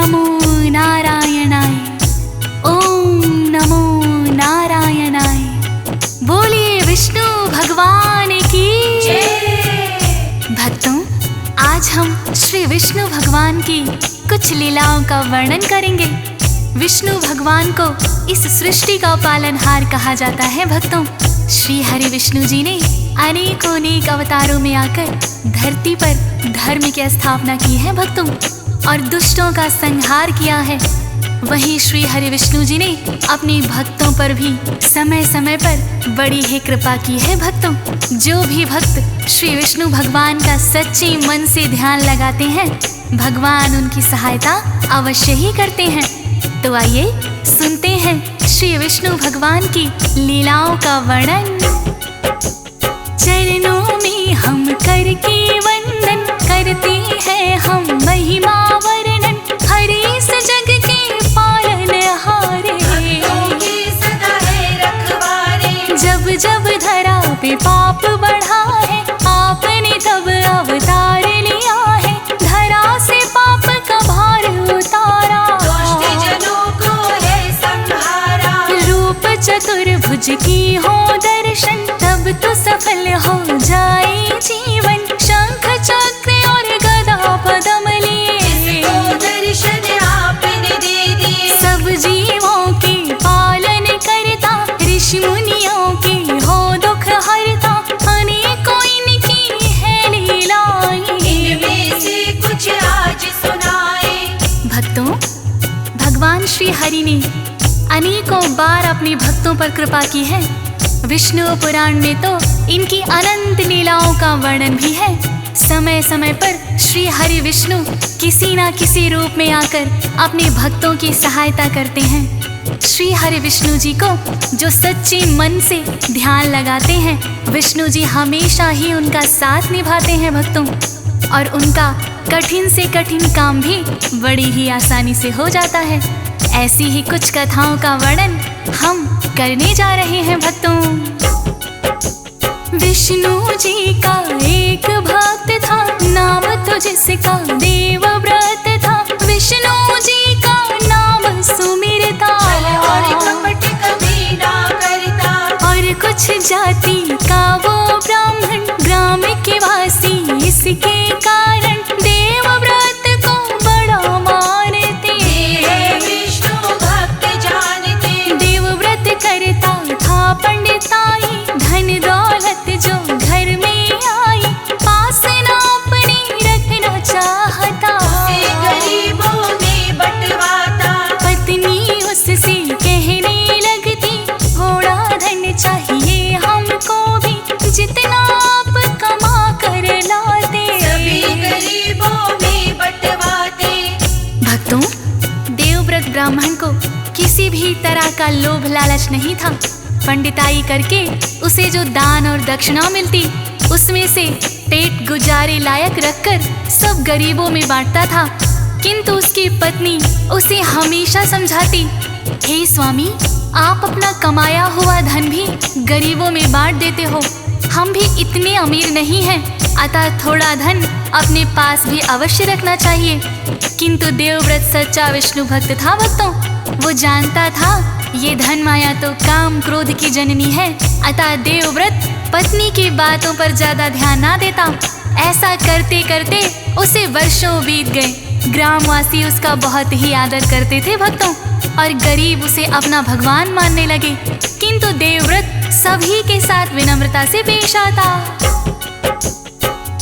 नमो नारायणाय, ओम नमो नारायणाय। बोलिए विष्णु भगवान की जय। भक्तों, आज हम श्री विष्णु भगवान की कुछ लीलाओं का वर्णन करेंगे। विष्णु भगवान को इस सृष्टि का पालनहार कहा जाता है। भक्तों, श्री हरि विष्णु जी ने अनेक अवतारों में आकर धरती पर धर्म की स्थापना की है भक्तों, और दुष्टों का संहार किया है। वहीं श्री हरि विष्णु जी ने अपने भक्तों पर भी समय समय पर बड़ी ही कृपा की है। भक्तों, जो भी भक्त श्री विष्णु भगवान का सच्चे मन से ध्यान लगाते हैं, भगवान उनकी सहायता अवश्य ही करते हैं। तो आइए सुनते हैं श्री विष्णु भगवान की लीलाओं का वर्णन। चरणों में हम करके वंदन करते हैं हम महिमा वर्णन, हरि इस जग के पालनहारे, सदा है रखवारे। जब जब धरा पे पाप बढ़ा है, आपने तब अवतार लिया है, धरा से पाप का भार उतारा, चतुर्भुज की हो दर्शन, तब तो सफल हो जाए जीवन। शंख चक्र और गदा पद्म लिए दर्शन आपने दे दिए, सब जीवों के पालन करता, ऋषि मुनियों के हो दुख हरता, अनेकों इनकी है लीलाएं, इनमें से कुछ आज सुनाए। भक्तों, भगवान श्री हरि ने अनेकों बार अपने भक्तों पर कृपा की है। विष्णु पुराण में तो इनकी अनंत लीलाओं का वर्णन भी है। समय समय पर श्री हरि विष्णु किसी न किसी रूप में आकर अपने भक्तों की सहायता करते हैं। श्री हरि विष्णु जी को जो सच्चे मन से ध्यान लगाते हैं, विष्णु जी हमेशा ही उनका साथ निभाते हैं भक्तों, और उनका कठिन से कठिन काम भी बड़ी ही आसानी से हो जाता है। ऐसी ही कुछ कथाओं का वर्णन हम करने जा रहे हैं भक्तों। विष्णु जी का एक भक्त था, नाम तो जिसका देवव्रत था, विष्णु जी का नाम सुमिरता, और कपट कभी ना करता, और कुछ जाति का वो ब्राह्मण, ग्राम के वासी, इसके कारण देवव्रत को बड़ा मानते, करता था पंडिताई, धन दौलत जो घर में आई, पास ना अपने रखना चाहता, उसे गरीबों में बंटवाता। पत्नी उससे कहने लगती, थोड़ा धन चाहिए हमको भी, जितना आप कमा कर लाते, सभी गरीबों में बंटवाते। भक्तों, देवव्रत ब्राह्मण को किसी भी तरह का लोभ लालच नहीं था। पंडिताई करके उसे जो दान और दक्षिणा मिलती, उसमें से पेट गुजारे लायक रखकर सब गरीबों में बांटता था। किंतु उसकी पत्नी उसे हमेशा समझाती, हे स्वामी, आप अपना कमाया हुआ धन भी गरीबों में बांट देते हो, हम भी इतने अमीर नहीं हैं, अतः थोड़ा धन अपने पास भी अवश्य रखना चाहिए। किंतु देवव्रत सच्चा विष्णु भक्त था भक्तों। वो जानता था ये धन माया तो काम क्रोध की जननी है, अतः देवव्रत पत्नी की बातों पर ज्यादा ध्यान ना देता। ऐसा करते करते उसे वर्षों बीत गए। ग्रामवासी उसका बहुत ही आदर करते थे भक्तों, और गरीब उसे अपना भगवान मानने लगे। किंतु देवव्रत सभी के साथ विनम्रता से पेश आता।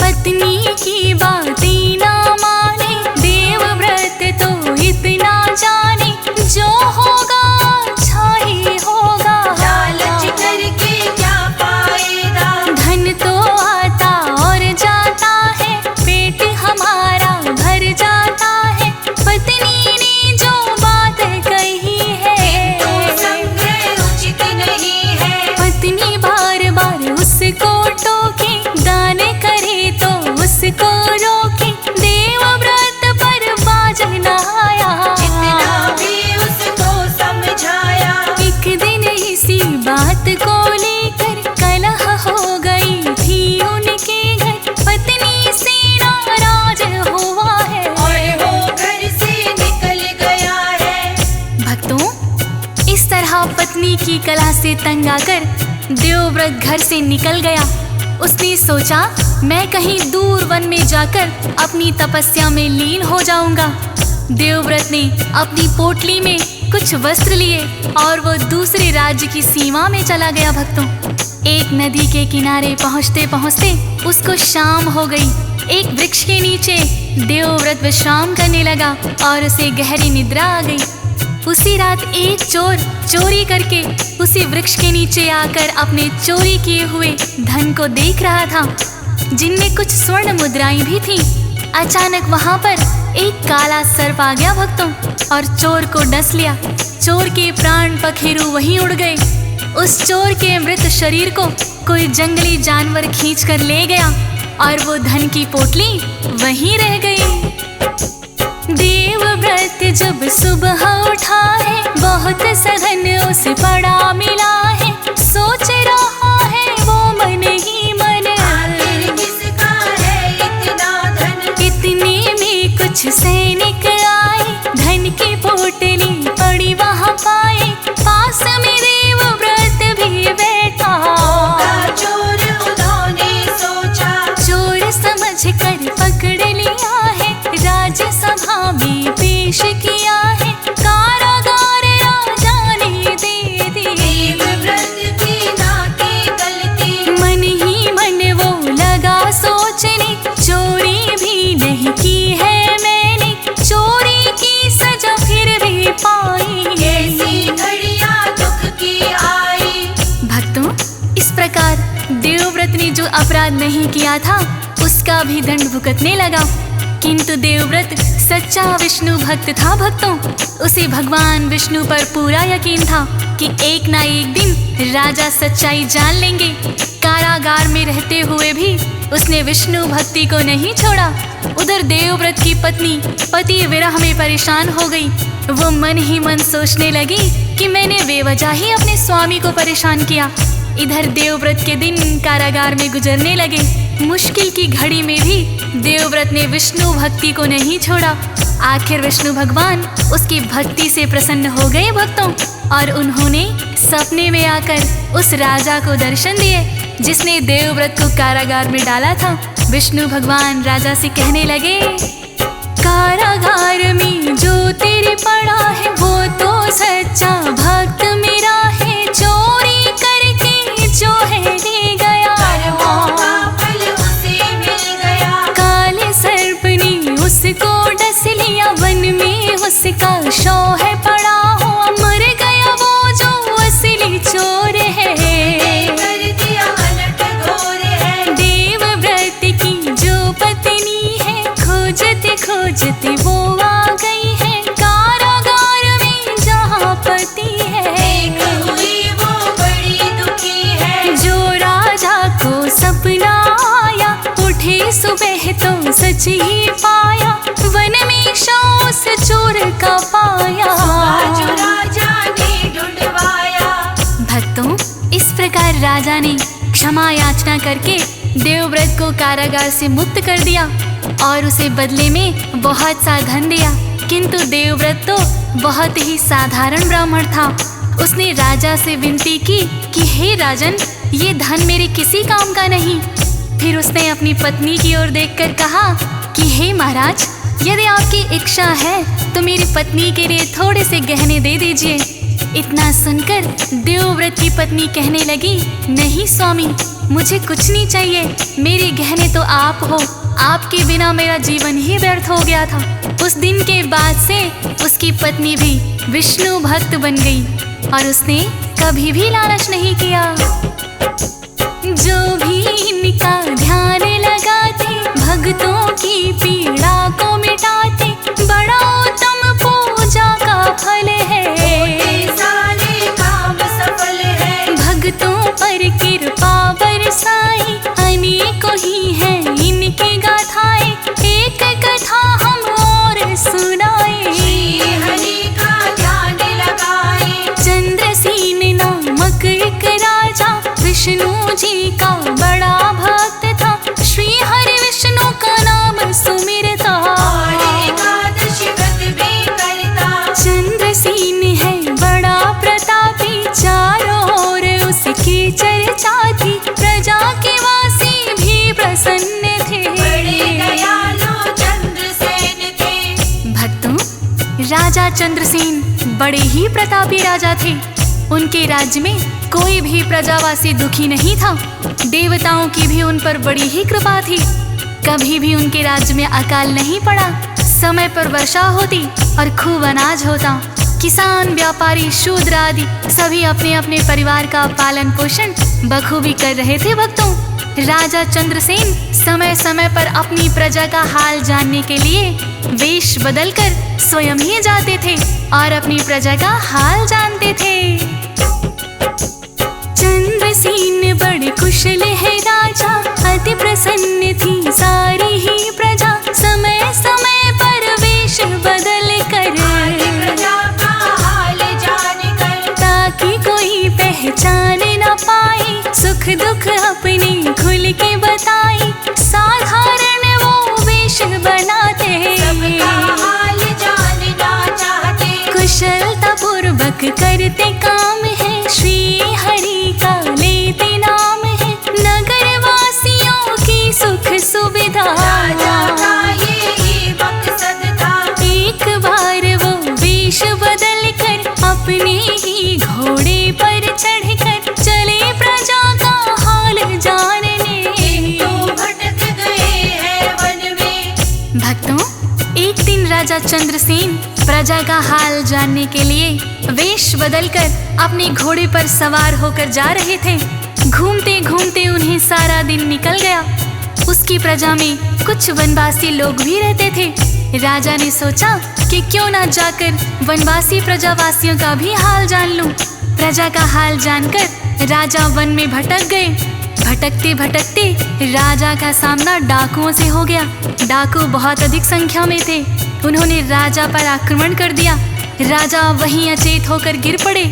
पत्नी की बातें ना माने, देवव्रत तो इतना जाने, जो होगा अच्छा ही होगा, लालच करके क्या फायदा, धन तो आता और जाता है, पेट हमारा भर जाता है। पत्नी ने जो बात कही है, तो संग्रह उचित नहीं है। पत्नी बार बार उसको टोके, दान करे तो उसको रोके, पत्नी की कला से तंग आकर देवव्रत घर से निकल गया। उसने सोचा मैं कहीं दूर वन में जाकर अपनी तपस्या में लीन हो जाऊंगा। देवव्रत ने अपनी पोटली में कुछ वस्त्र लिए और वो दूसरे राज्य की सीमा में चला गया। भक्तों, एक नदी के किनारे पहुंचते पहुंचते उसको शाम हो गई। एक वृक्ष के नीचे देवव्रत विश्राम करने लगा और उसे गहरी निद्रा आ गई। उसी रात एक चोर चोरी करके उसी वृक्ष के नीचे आकर अपने चोरी किए हुए धन को देख रहा था, जिनमें कुछ स्वर्ण मुद्राएं भी थीं। अचानक वहां पर एक काला सर्प आ गया भक्तों, और चोर को डस लिया। चोर के प्राण पखेरु वहीं उड़ गए। उस चोर के मृत शरीर को कोई जंगली जानवर खींच कर ले गया और वो धन की पोटली वहीं रह गई। देवव्रत जब सुबह उठा है, बहुत सा धन उसे पड़ा मिला है। सोच रहा है वो मन ही मन, आखिर किसका है इतना धन। इतने में कुछ सैनिक आए, धन की पोटली पड़ी वहाँ पाए। पास में देवव्रत भी बैठा, चोर उन्होंने सोचा, चोर समझ कर पकड़ लिया है, राज्यसभा में पेश किया है। कारागार राजा ने दे दी देवव्रत की नाती गलती। मन ही मन वो लगा सोचने, चोरी भी नहीं की है मैंने, चोरी की सजा फिर भी पाई। ऐसी घड़ियां दुख की आई। भक्तों, इस प्रकार देवव्रत ने जो अपराध नहीं किया था उसका भी दंड भुगतने लगा। किंतु देवव्रत सच्चा विष्णु भक्त था। भक्तों, उसे भगवान विष्णु पर पूरा यकीन था कि एक ना एक दिन राजा सच्चाई जान लेंगे। कारागार में रहते हुए भी उसने विष्णु भक्ति को नहीं छोड़ा। उधर देवव्रत की पत्नी पति विरह में परेशान हो गई। वो मन ही मन सोचने लगी कि मैंने बेवजह ही अपने स्वामी को परेशान किया। इधर देवव्रत के दिन कारागार में गुजरने लगे। मुश्किल की घड़ी में भी देवव्रत ने विष्णु भक्ति को नहीं छोड़ा। आखिर विष्णु भगवान उसकी भक्ति से प्रसन्न हो गए भक्तों, और उन्होंने सपने में आकर उस राजा को दर्शन दिए जिसने देवव्रत को कारागार में डाला था। विष्णु भगवान राजा से कहने लगे, कारागार में जो तेरे पड़ा है वो तो सच्चा भक्त मेरा है। चोरी करके जो है ले गया, कर्मों का फल उसे मिल गया। काले सर्प ने उसको डस लिया, वन में उसका शव है पड़ा हुआ। मर गया वो जो असली चोर है, कर दिया अलट घोर है। देवव्रत की जो पत्नी है, खोजते खोजते वो आ गई है कारागार में जहाँ पति है। एक हुई वो बड़ी दुखी है। जो राजा को सपना आया, उठे सुबह तो सच ही पाया। वन में शव उस चोर का पाया। आज राजा ने ढूंढवाया। भक्तों, इस प्रकार राजा ने क्षमा याचना करके देवव्रत को कारागार से मुक्त कर दिया और उसे बदले में बहुत सा धन दिया। किंतु देवव्रत तो बहुत ही साधारण ब्राह्मण था। उसने राजा से विनती की कि हे राजन, ये धन मेरे किसी काम का नहीं। फिर उसने अपनी पत्नी की ओर देखकर कहा कि हे महाराज, यदि आपकी इच्छा है तो मेरी पत्नी के लिए थोड़े से गहने दे दीजिए। इतना सुनकर देवव्रत की पत्नी कहने लगी, नहीं स्वामी, मुझे कुछ नहीं चाहिए। मेरे गहने तो आप हो। आपके बिना मेरा जीवन ही व्यर्थ हो गया था। उस दिन के बाद से उसकी पत्नी भी विष्णु भक्त बन गई और उसने कभी भी लालच नहीं किया। जो भी इनका ध्यान लगाते, भक्तों की पीड़ा को मिटाते, बड़ा उत्तम पूजा का फल है। सारे काम सफल है। भक्तों पर कृपा बरसाई, अनेकों ही हैं इनकी गाथाएं। एक कथा हम और सुनाए, श्री हरि का ध्यान लगाए। चंद्रसेन नामक एक राजा विष्णु जी का बड़ा भक्त था। श्री हरि विष्णु का नाम सुमिरता, और एक राजा चंद्रसेन बड़े ही प्रतापी राजा थे। उनके राज्य में कोई भी प्रजावासी दुखी नहीं था। देवताओं की भी उन पर बड़ी ही कृपा थी। कभी भी उनके राज्य में अकाल नहीं पड़ा। समय पर वर्षा होती और खूब अनाज होता। किसान, व्यापारी, शूद्र आदि सभी अपने अपने परिवार का पालन पोषण बखूबी कर रहे थे। भक्तों, राजा चंद्रसेन समय समय पर अपनी प्रजा का हाल जानने के लिए वेश बदलकर स्वयं ही जाते थे और अपनी प्रजा का हाल जानते थे। चंद्रसेन बड़े कुशल है राजा, अति प्रसन्न थी सारी ही प्रजा। समय समय पर वेश बदल कर प्रजा का हाल जान कर, ताकि कोई पहचान न पाए, सुख दुख अपने खुल के बताई। साधारण वो वेश बनाते, सबका हाल जानना चाहते। कुशलता पूर्वक करते काम है, श्री हरि का लेते नाम है। नगर वासियों की सुख सुविधा राजा का यही मकसद था। एक बार वो वेश बदल कर अपने ही घोड़े पर चढ़कर चले प्रजा का हाल जानने। तो भटक गए हैं वन में। भक्तों, एक दिन राजा चंद्रसेन प्रजा का हाल जानने के लिए वेश बदलकर अपने घोड़े पर सवार होकर जा रहे थे। घूमते घूमते उन्हें सारा दिन निकल गया। उसकी प्रजा में कुछ वनवासी लोग भी रहते थे। राजा ने सोचा कि क्यों ना जाकर वनवासी प्रजावासियों का भी हाल जान लूं। प्रजा का हाल जानकर राजा वन में भटक गए। भटकते भटकते राजा का सामना डाकुओं से हो गया। डाकू बहुत अधिक संख्या में थे। उन्होंने राजा पर आक्रमण कर दिया। राजा वहीं अचेत होकर गिर पड़े।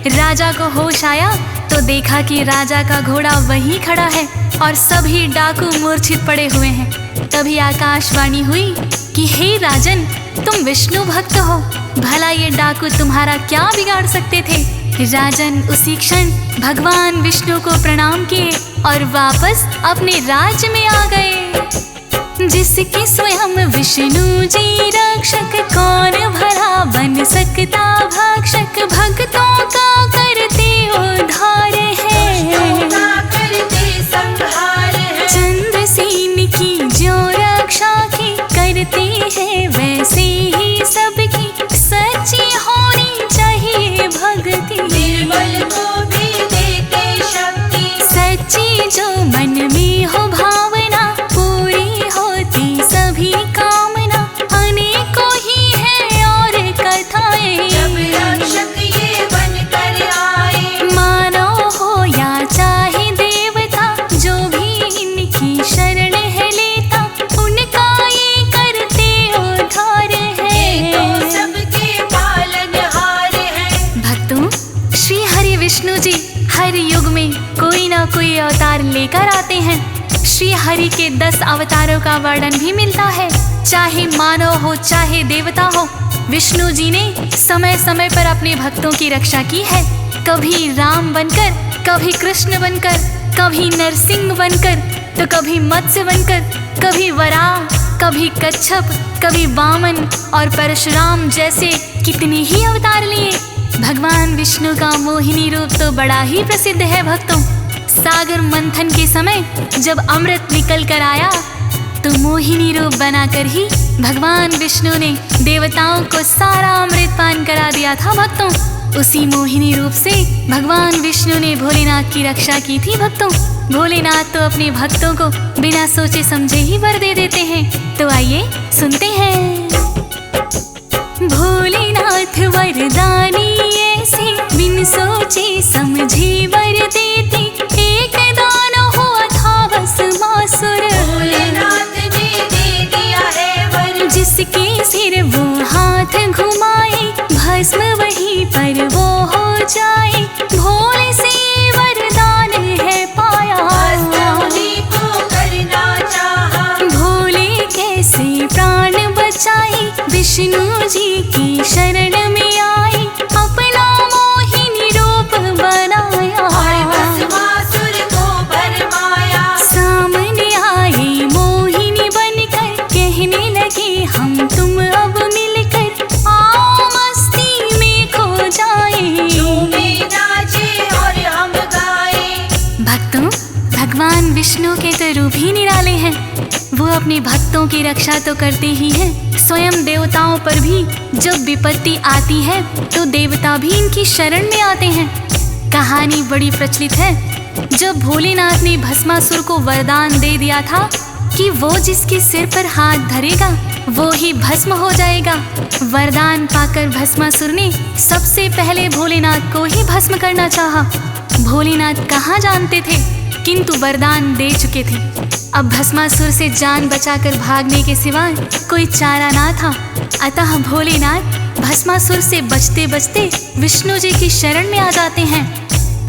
राजा को होश आया तो देखा कि राजा का घोड़ा वहीं खड़ा है और सभी डाकू मूर्छित पड़े हुए हैं। तभी आकाशवाणी हुई कि हे राजन, तुम विष्णु भक्त हो, भला ये डाकू तुम्हारा क्या बिगाड़ सकते थे। राजन उसी क्षण भगवान विष्णु को प्रणाम किए और वापस अपने राज्य में आ गए। जिसके स्वयं विष्णु जी रक्षक, कौन भला बन सकता भक्षक। भक्तों का करते उद्धार है, का करते संहार है। चंद्रसेन की जो रक्षा की करते हैं, वैसे ही सबकी सच्ची होनी चाहिए भक्ति। निर्बल को भी देते शक्ति, सच्ची जो मन में हो भावना, पूरी होती सभी कामना। अनेकों ही है और कथाएं, जब रक्षक ये बनकर आए। मानव हो या चाहे देवता, जो भी इनकी शरण है लेता, उनका ये करते उद्धार है। तो सबके पालनहार है। भक्तों, श्री हरि विष्णु जी हर युग में कोई ना कोई अवतार लेकर आते हैं। श्री हरि के 10 अवतारों का वर्णन भी मिलता है। चाहे मानव हो चाहे देवता हो, विष्णु जी ने समय समय पर अपने भक्तों की रक्षा की है। कभी राम बनकर, कभी कृष्ण बनकर, कभी नरसिंह बनकर, तो कभी मत्स्य बनकर, कभी वराह, कभी कच्छप, कभी वामन और परशुराम जैसे कितने ही अवतार लिए। भगवान विष्णु का मोहिनी रूप तो बड़ा ही प्रसिद्ध है। भक्तों, सागर मंथन के समय जब अमृत निकल कर आया तो मोहिनी रूप बनाकर ही भगवान विष्णु ने देवताओं को सारा अमृत पान करा दिया था। भक्तों, उसी मोहिनी रूप से भगवान विष्णु ने भोलेनाथ की रक्षा की थी। भक्तों, भोलेनाथ तो अपने भक्तों को बिना सोचे समझे ही वर दे देते हैं। तो आइए सुनते हैं। भोलेनाथ वरदानी ऐसे, बिन सोचे समझे वर देते। एक दान हुआ था भस्मासुर, भोलेनाथ ने दे दिया है वर। जिसके सिर वो हाथ घुमाए, भस्म वहीं पर वो हो जाए। भोले से वरदान है पाया, उन्हीं को करना चाहा। भोले कैसे प्राण बचाए, विष्णु जी की शरण में आए। अपना मोहिनी रूप बनाया, भस्मासुर को भरमाया। सामने आए मोहिनी बनकर, कहने लगे हम तुम अब मिलकर। आओ अपने भक्तों की रक्षा तो करते ही हैं, स्वयं देवताओं पर भी जब विपत्ति आती है तो देवता भी इनकी शरण में आते हैं। कहानी बड़ी प्रचलित है। जब भोलेनाथ ने भस्मासुर को वरदान दे दिया था कि वो जिसके सिर पर हाथ धरेगा वो ही भस्म हो जाएगा, वरदान पाकर भस्मासुर ने सबसे पहले भोलेनाथ को ही भस्म करना चाहा। भोलेनाथ कहाँ जानते थे, किंतु वरदान दे चुके थे। अब भस्मासुर से जान बचाकर भागने के सिवा कोई चारा ना था। अतः भोलेनाथ भस्मासुर से बचते बचते विष्णु जी की शरण में आ जाते हैं।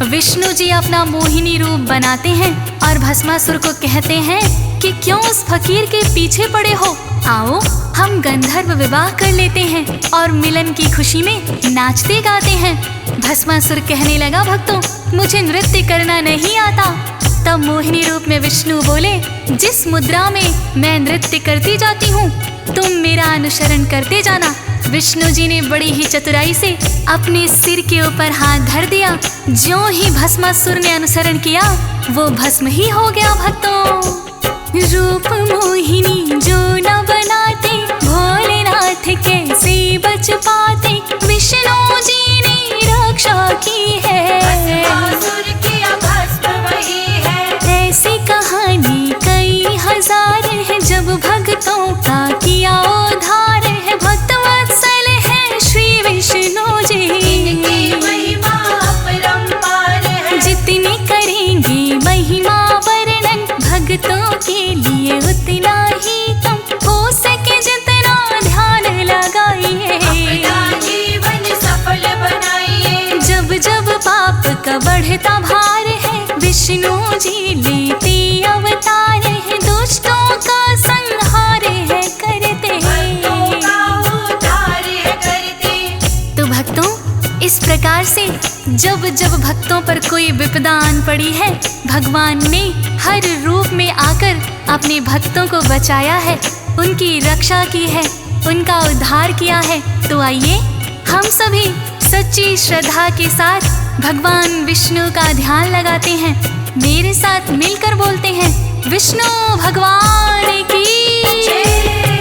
विष्णु जी अपना मोहिनी रूप बनाते हैं और भस्मासुर को कहते हैं कि क्यों उस फकीर के पीछे पड़े हो, आओ हम गंधर्व विवाह कर लेते हैं और मिलन की खुशी में नाचते गाते हैं। भस्मासुर कहने लगा, भक्तों मुझे नृत्य करना नहीं आता। तब मोहिनी रूप में विष्णु बोले, जिस मुद्रा में मैं नृत्य करती जाती हूँ तुम मेरा अनुसरण करते जाना। विष्णु जी ने बड़ी ही चतुराई से अपने सिर के ऊपर हाथ धर दिया। ज्यों ही भस्मासुर ने अनुसरण किया वो भस्म ही हो गया। भक्तों रूप मोहिनी जो न बनाते भोलेनाथ कैसे बच पाते, विष्णु जी ने रक्षा की है, भस्मासुर किया भस्म वही है। ऐसी कहानी कई हजार है, जब भक्तों का किया उद्धार है। भक्त वत्सल है श्री विष्णु जी, इनकी महिमा अपरंपार है। जितने करेंगे महिमा वर्णन भक्तों के लिए उतना ही कम, हो सके जितना ध्यान लगाइए, अपना जीवन सफल बनाइए। जब जब पाप का बढ़ता भार है विष्णु जी लेते अवतार है, दुष्टों का संहार है करते, भक्तों का उद्धार है करते। तो भक्तों इस प्रकार से जब जब भक्तों पर कोई विपदा आन पड़ी है भगवान ने हर रूप में आकर अपने भक्तों को बचाया है, उनकी रक्षा की है, उनका उद्धार किया है। तो आइए हम सभी सच्ची श्रद्धा के साथ भगवान विष्णु का ध्यान लगाते हैं। मेरे साथ मिलकर बोलते हैं, विष्णु भगवान की जय।